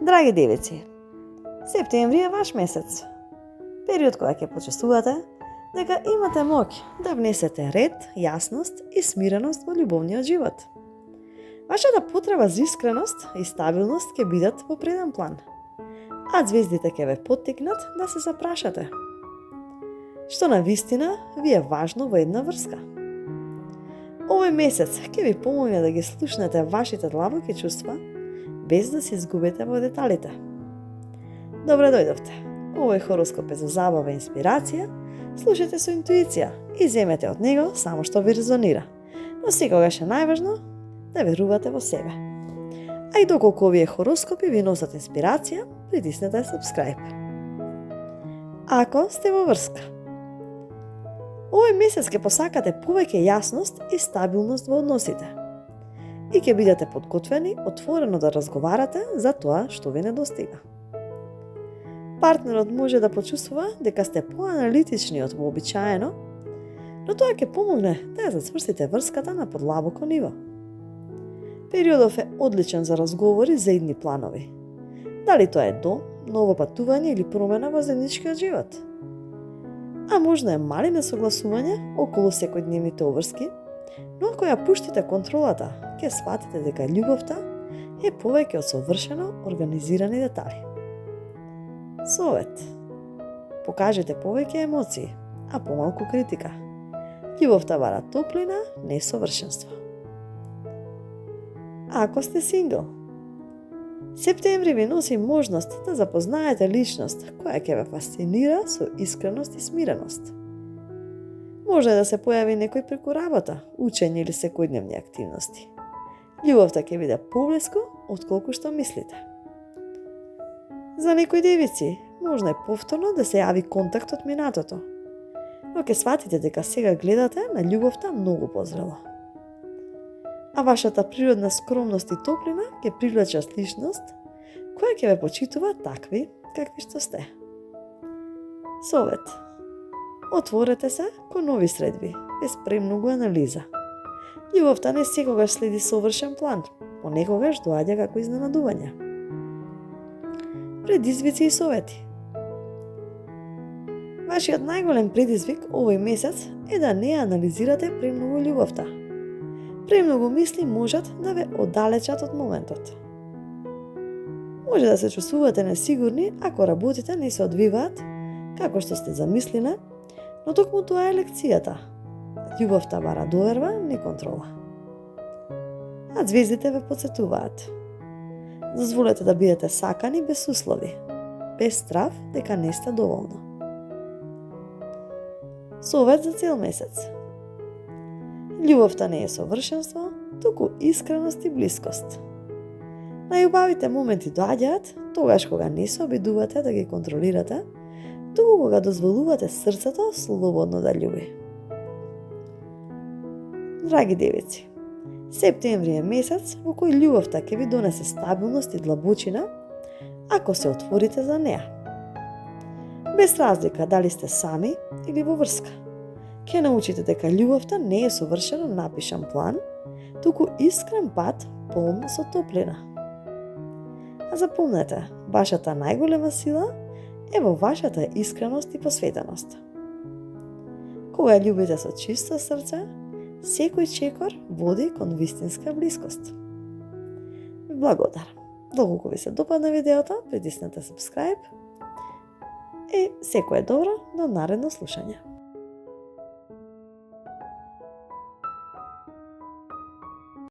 Драги девици, септември е ваш месец. Период кога ќе почувствувате дека имате моќ да внесете ред, јасност и смиреност во љубовниот живот. Вашата потреба за искреност и стабилност ќе бидат во преден план, а звездите ќе ве поттикнат да се запрашате. Што на вистина ви е важно во една врска? Овој месец ќе ви помогне да ги слушнете вашите длабоки чувства, без да се изгубите во деталите. Добре дојдовте. Овој хороскоп е за забава и инспирација. Слушате со интуиција и земете од него само што ви резонира. Но секогаш е најважно да верувате во себе. А и доколку овие хороскопи ви носат инспирација, притиснете subscribe. Ако сте во врска, овој месец ќе посакате повеќе јасност и стабилност во односите. И ќе бидете подготвени отворено да разговарате за тоа што ви недостига. Партнерот може да почувствува дека сте поаналитични од вообичаено, но тоа ќе помогне да ја зацврстите врската на подлабоко ниво. Периодов е одличен за разговори за идни планови. Дали тоа е дом, ново патување или промена во заедничкиот живот. А можно е мали несогласување околу секојдневните обврски, но ако ја пуштите контролата, ќе сватите дека љубовта е повеќе од совршено организирани детали. Совет. Покажете повеќе емоции, а помалку критика. Љубовта бара топлина, не совршенство. Ако сте сингл, септември ви носи можност да запознаете личност која ќе ве фасцинира со искреност и смиреност. Може да се појави некој преку работа, учење или секојдневни активности. Љубовта ќе биде поблиску отколку што мислите. За некои девици можно е повторно да се јави контакт од минатото, но ќе сватите дека сега гледате на љубовта многу позрело. А вашата природна скромност и топлина ќе привлечат личност која ќе ве почитува такви какви што сте. Совет. Отворете се кон нови средби, без премногу анализа. Љубовта не секогаш следи совршен план, понекогаш доаѓа како изненадување. Предизвици и совети. Вашиот најголем предизвик овој месец е да не анализирате премногу љубовта. Премногу мисли можат да ве оддалечат од моментот. Може да се чувствувате несигурни ако работите не се одвиваат како што сте замислиле, но токму тоа е лекцијата. Љубовта бара доверба, не контрола. А звездите ве потсетуваат. Дозволете да бидете сакани без услови, без страв дека не сте доволно. Совет за цел месец. Љубовта не е совршенство, туку искреност и блискост. Најубавите моменти доаѓаат тогаш кога не се обидувате да ги контролирате, туку кога дозволувате срцето слободно да љуби. Драги девици, септември е месец во кој љубовта ќе ви донесе стабилност и длабочина ако се отворите за неа. Без разлика дали сте сами или во врска, ќе научите дека љубовта не е совршено напишан план, туку искрен пат полн со топлина. А запомнете, вашата најголема сила е во вашата искреност и посветеност. Кога љубите со чисто срце, секој чекор води кон вистинска блискост. Ви благодарам. Доколку ви се допадна видеото, притиснете subscribe и секое добро до наредно слушање.